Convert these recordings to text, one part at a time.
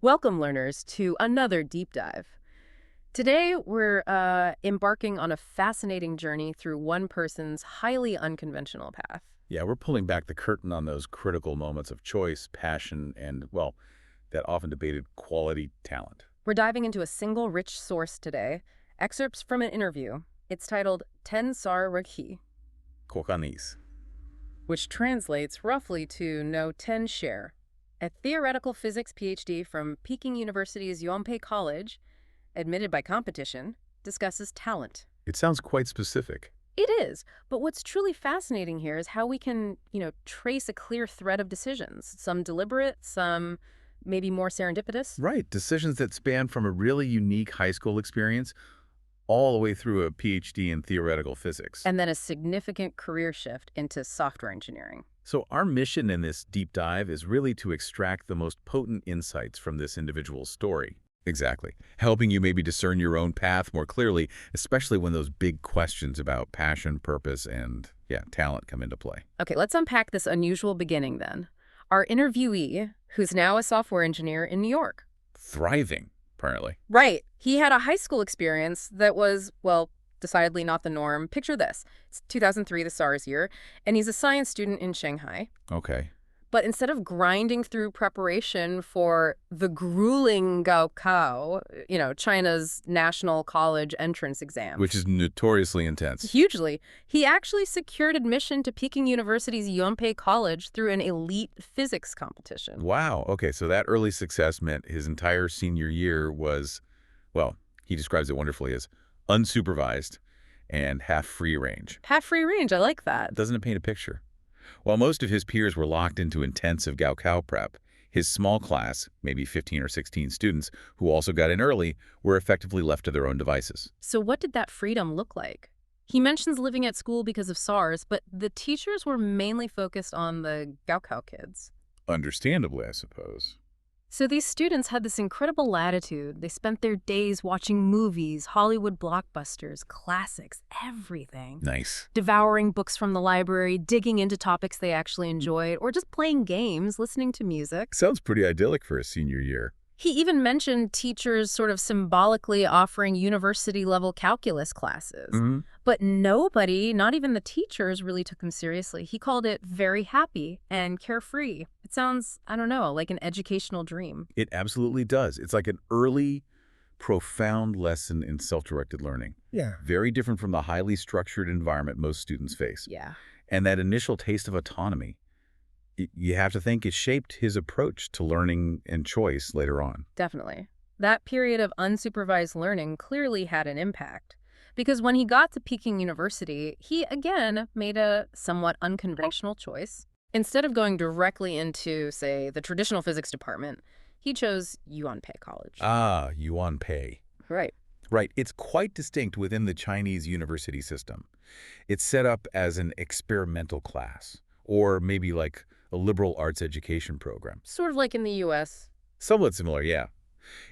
Welcome, learners, to another deep dive. Today, we're embarking on a fascinating journey through one person's highly unconventional path. Yeah, we're pulling back the curtain on those critical moments of choice, passion, and, well, that often debated quality talent. We're diving into a single rich source today, excerpts from an interview. It's titled Ten Sar Rekhi, Kokanese. which translates roughly to No 10 Share. A theoretical physics PhD from Peking University's Yuanpei College, admitted by competition, discusses talent. It sounds quite specific. It is, but what's truly fascinating here is how we can, trace a clear thread of decisions, some deliberate, some maybe more serendipitous. Right, decisions that span from a really unique high school experience all the way through a PhD in theoretical physics. And then a significant career shift into software engineering. So our mission in this deep dive is really to extract the most potent insights from this individual's story. Exactly. Helping you maybe discern your own path more clearly, especially when those big questions about passion, purpose, and, talent come into play. Okay, let's unpack this unusual beginning then. Our interviewee, who's now a software engineer in New York. Thriving, apparently. Right. He had a high school experience that was, well, decidedly not the norm. Picture this. It's 2003, the SARS year, and he's a science student in Shanghai. Okay. But instead of grinding through preparation for the grueling Gaokao, China's national college entrance exam, Which is notoriously intense. hugely, he actually secured admission to Peking University's Yuanpei College through an elite physics competition. Wow. Okay, so that early success meant his entire senior year was, well, he describes it wonderfully as unsupervised and half free range. Half free range, I like that. Doesn't it paint a picture? While most of his peers were locked into intensive Gaokao prep, his small class, maybe 15 or 16 students, who also got in early, were effectively left to their own devices. So what did that freedom look like? He mentions living at school because of SARS, but the teachers were mainly focused on the Gaokao kids. Understandably, I suppose. So these students had this incredible latitude. They spent their days watching movies, Hollywood blockbusters, classics, everything. Nice. Devouring books from the library, digging into topics they actually enjoyed, or just playing games, listening to music. Sounds pretty idyllic for a senior year. He even mentioned teachers sort of symbolically offering university-level calculus classes. Mm-hmm. But nobody, not even the teachers, really took him seriously. He called it very happy and carefree. It sounds, I don't know, like an educational dream. It absolutely does. It's like an early, profound lesson in self-directed learning. Yeah. Very different from the highly structured environment most students face. Yeah. And that initial taste of autonomy, you have to think, it shaped his approach to learning and choice later on. Definitely. That period of unsupervised learning clearly had an impact. Because when he got to Peking University, he again made a somewhat unconventional choice. Instead of going directly into, say, the traditional physics department, he chose Yuanpei College. Ah, Yuanpei. Right. Right. It's quite distinct within the Chinese university system. It's set up as an experimental class, or maybe like a liberal arts education program. Sort of like in the U.S. Somewhat similar, yeah.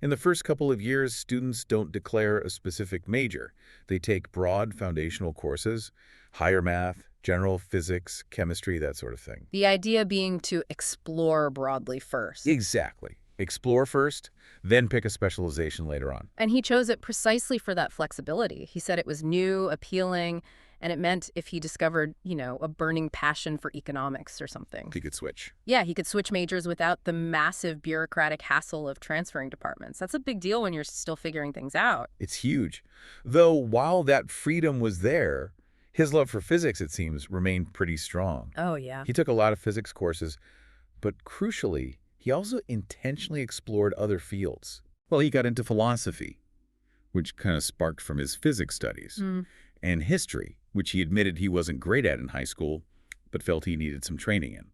In the first couple of years, students don't declare a specific major. They take broad foundational courses, higher math, general physics, chemistry, that sort of thing. The idea being to explore broadly first. Exactly. Explore first, then pick a specialization later on. And he chose it precisely for that flexibility. He said it was new, appealing, and it meant if he discovered, a burning passion for economics or something. He could switch. Yeah, he could switch majors without the massive bureaucratic hassle of transferring departments. That's a big deal when you're still figuring things out. It's huge. Though while that freedom was there, his love for physics, it seems, remained pretty strong. Oh, yeah. He took a lot of physics courses, but crucially, he also intentionally explored other fields. Well, he got into philosophy, which kind of sparked from his physics studies, and history, which he admitted he wasn't great at in high school, but felt he needed some training in.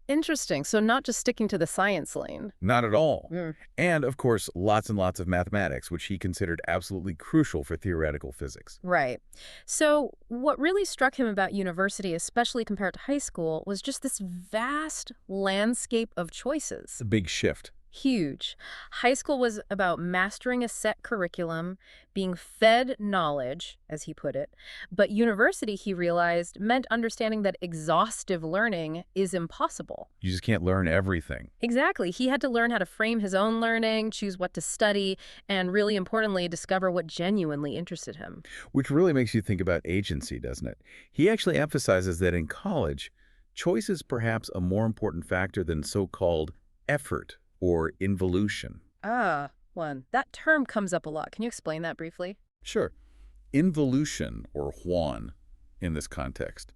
Interesting. So not just sticking to the science lane. Not at all. And, of course, lots and lots of mathematics, which he considered absolutely crucial for theoretical physics. Right. So what really struck him about university, especially compared to high school, was just this vast landscape of choices. It's a big shift. Huge. High school was about mastering a set curriculum, being fed knowledge, as he put it. But university, he realized, meant understanding that exhaustive learning is impossible. You just can't learn everything. Exactly. He had to learn how to frame his own learning, choose what to study, and really importantly, discover what genuinely interested him. Which really makes you think about agency, doesn't it? He actually emphasizes that in college, choice is perhaps a more important factor than so-called effort or involution. That term comes up a lot. Can you explain that briefly? Sure. Involution, or Huan, in this context,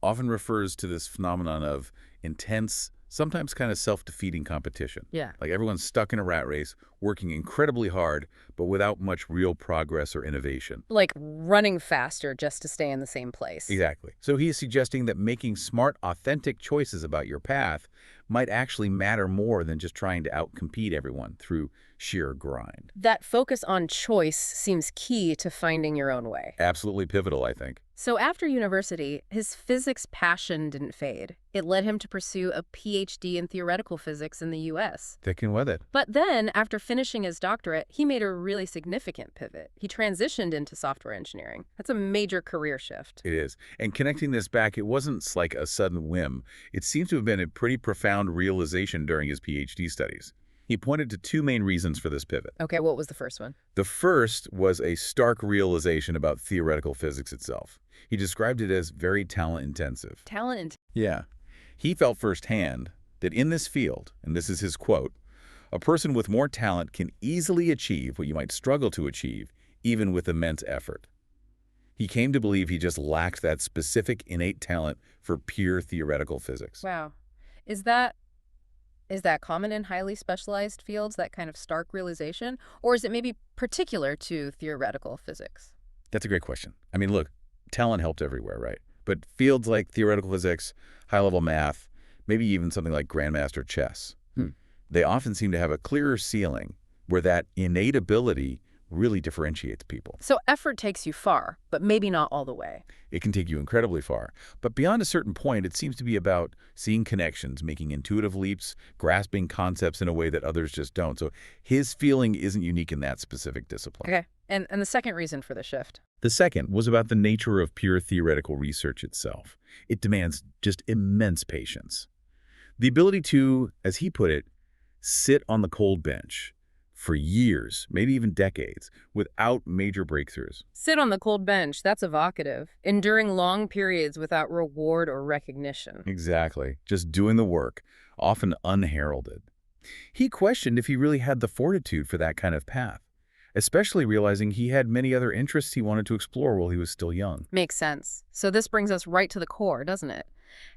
often refers to this phenomenon of intense, sometimes kind of self-defeating competition. Yeah. Like everyone's stuck in a rat race, working incredibly hard, but without much real progress or innovation. Like running faster just to stay in the same place. Exactly. So he is suggesting that making smart, authentic choices about your path might actually matter more than just trying to outcompete everyone through sheer grind. That focus on choice seems key to finding your own way. Absolutely pivotal, I think. So after university, his physics passion didn't fade. It led him to pursue a PhD in theoretical physics in the US. Sticking with it. But then, after finishing his doctorate, he made a really significant pivot. He transitioned into software engineering. That's a major career shift. It is. And connecting this back, it wasn't like a sudden whim. It seems to have been a pretty profound realization during his PhD studies. He pointed to two main reasons for this pivot. Okay, what was the first one? The first was a stark realization about theoretical physics itself. He described it as very talent-intensive. Yeah. He felt firsthand that in this field, and this is his quote, a person with more talent can easily achieve what you might struggle to achieve, even with immense effort. He came to believe he just lacked that specific innate talent for pure theoretical physics. Wow. Is that common in highly specialized fields, that kind of stark realization? Or is it maybe particular to theoretical physics? That's a great question. I mean, look, talent helped everywhere, right? But fields like theoretical physics, high-level math, maybe even something like grandmaster chess, they often seem to have a clearer ceiling where that innate ability really differentiates people. So effort takes you far, but maybe not all the way. It can take you incredibly far. But beyond a certain point, it seems to be about seeing connections, making intuitive leaps, grasping concepts in a way that others just don't. So his feeling isn't unique in that specific discipline. Okay. And the second reason for the shift? The second was about the nature of pure theoretical research itself. It demands just immense patience. The ability to, as he put it, sit on the cold bench for years, maybe even decades, without major breakthroughs. Sit on the cold bench, that's evocative. Enduring long periods without reward or recognition. Exactly. Just doing the work, often unheralded. He questioned if he really had the fortitude for that kind of path, especially realizing he had many other interests he wanted to explore while he was still young. Makes sense. So this brings us right to the core, doesn't it?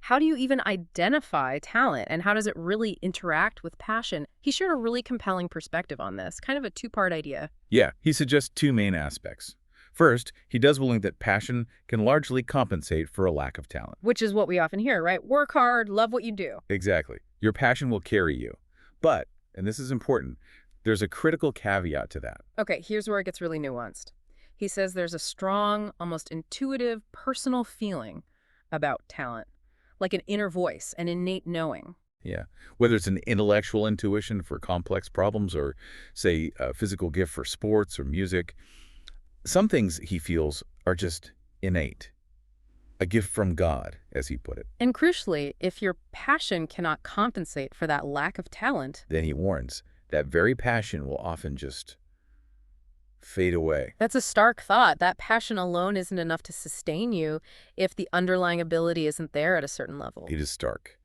How do you even identify talent, and how does it really interact with passion? He shared a really compelling perspective on this, kind of a two-part idea. Yeah, he suggests two main aspects. First, he does believe that passion can largely compensate for a lack of talent. Which is what we often hear, right? Work hard, love what you do. Exactly. Your passion will carry you. But, and this is important, there's a critical caveat to that. Okay, here's where it gets really nuanced. He says there's a strong, almost intuitive, personal feeling about talent. Like an inner voice, an innate knowing. Yeah. Whether it's an intellectual intuition for complex problems or, say, a physical gift for sports or music, some things he feels are just innate. A gift from God, as he put it. And crucially, if your passion cannot compensate for that lack of talent, then he warns, that very passion will often just fade away. That's a stark thought. That passion alone isn't enough to sustain you if the underlying ability isn't there at a certain level. It is stark.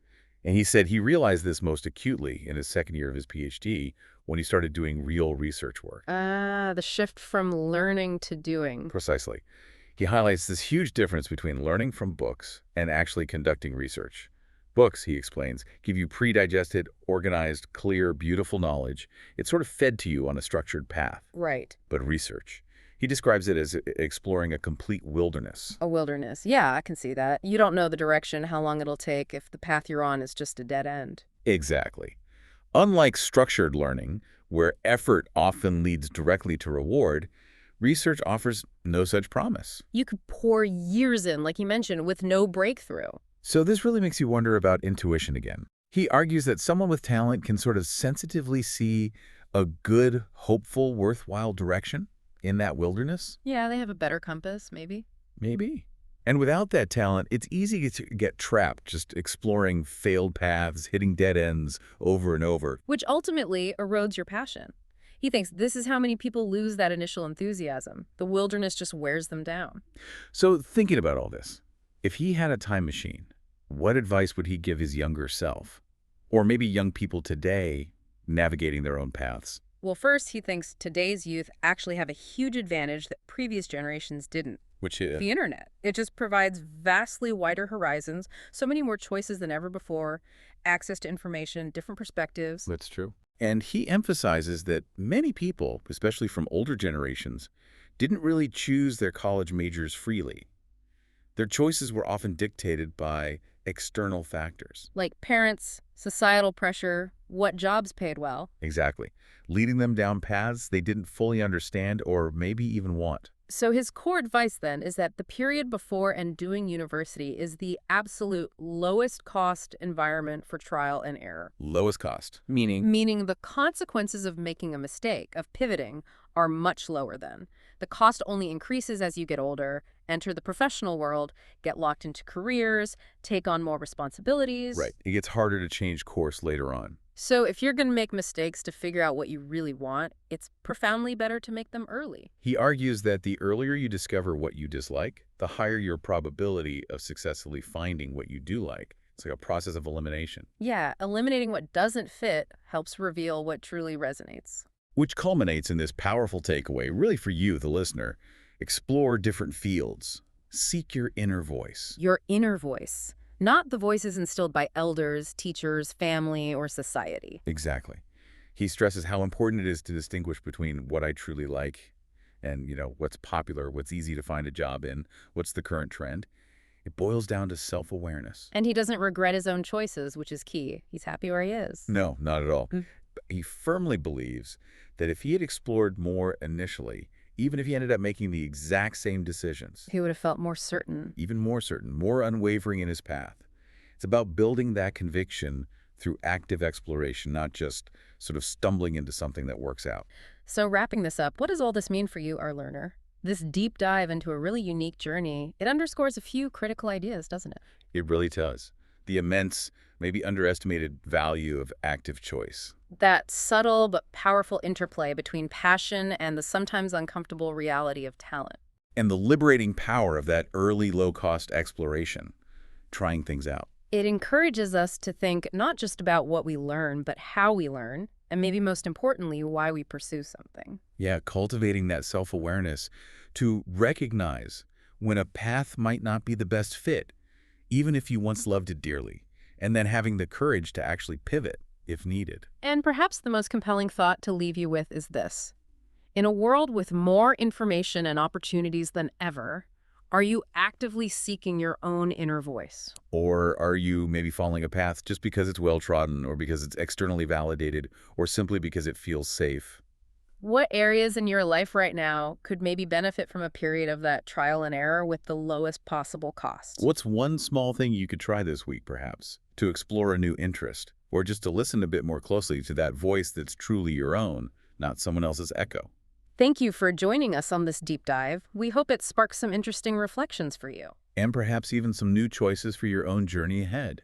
And he said he realized this most acutely in his second year of his PhD when he started doing real research work. The shift from learning to doing. Precisely. He highlights this huge difference between learning from books and actually conducting research. Books, he explains, give you pre-digested, organized, clear, beautiful knowledge. It's sort of fed to you on a structured path. Right. But research, he describes it as exploring a complete wilderness. A wilderness. Yeah, I can see that. You don't know the direction, how long it'll take if the path you're on is just a dead end. Exactly. Unlike structured learning, where effort often leads directly to reward, research offers no such promise. You could pour years in, like you mentioned, with no breakthrough. So this really makes you wonder about intuition again. He argues that someone with talent can sort of sensitively see a good, hopeful, worthwhile direction in that wilderness. Yeah, they have a better compass, maybe. Maybe. And without that talent, it's easy to get trapped just exploring failed paths, hitting dead ends over and over. Which ultimately erodes your passion. He thinks this is how many people lose that initial enthusiasm. The wilderness just wears them down. So thinking about all this, if he had a time machine, what advice would he give his younger self? Or maybe young people today navigating their own paths? Well, first, he thinks today's youth actually have a huge advantage that previous generations didn't. Which is? The internet. It just provides vastly wider horizons, so many more choices than ever before, access to information, different perspectives. That's true. And he emphasizes that many people, especially from older generations, didn't really choose their college majors freely. Their choices were often dictated by external factors. Like parents, societal pressure, what jobs paid well. Exactly. Leading them down paths they didn't fully understand or maybe even want. So his core advice then is that the period before and doing university is the absolute lowest cost environment for trial and error. Lowest cost. Meaning? Meaning the consequences of making a mistake, of pivoting, are much lower then. The cost only increases as you get older, enter the professional world, get locked into careers, take on more responsibilities. Right. It gets harder to change course later on. So if you're going to make mistakes to figure out what you really want, it's profoundly better to make them early. He argues that the earlier you discover what you dislike, the higher your probability of successfully finding what you do like. It's like a process of elimination. Yeah, eliminating what doesn't fit helps reveal what truly resonates. Which culminates in this powerful takeaway, really for you, the listener. Explore different fields. Seek your inner voice. Your inner voice. Not the voices instilled by elders, teachers, family, or society. Exactly. He stresses how important it is to distinguish between what I truly like and, what's popular, what's easy to find a job in, what's the current trend. It boils down to self-awareness. And he doesn't regret his own choices, which is key. He's happy where he is. No, not at all. He firmly believes that if he had explored more initially, even if he ended up making the exact same decisions, he would have felt more certain. Even more certain, more unwavering in his path. It's about building that conviction through active exploration, not just sort of stumbling into something that works out. So wrapping this up, what does all this mean for you, our learner? This deep dive into a really unique journey, it underscores a few critical ideas, doesn't it? It really does. The immense, maybe underestimated value of active choice. That subtle but powerful interplay between passion and the sometimes uncomfortable reality of talent. And the liberating power of that early low-cost exploration, trying things out. It encourages us to think not just about what we learn, but how we learn, and maybe most importantly, why we pursue something. Yeah, cultivating that self-awareness to recognize when a path might not be the best fit, even if you once loved it dearly, and then having the courage to actually pivot if needed. And perhaps the most compelling thought to leave you with is this. In a world with more information and opportunities than ever, are you actively seeking your own inner voice? Or are you maybe following a path just because it's well-trodden, or because it's externally validated, or simply because it feels safe? What areas in your life right now could maybe benefit from a period of that trial and error with the lowest possible cost? What's one small thing you could try this week, perhaps, to explore a new interest, or just to listen a bit more closely to that voice that's truly your own, not someone else's echo? Thank you for joining us on this deep dive. We hope it sparks some interesting reflections for you. And perhaps even some new choices for your own journey ahead.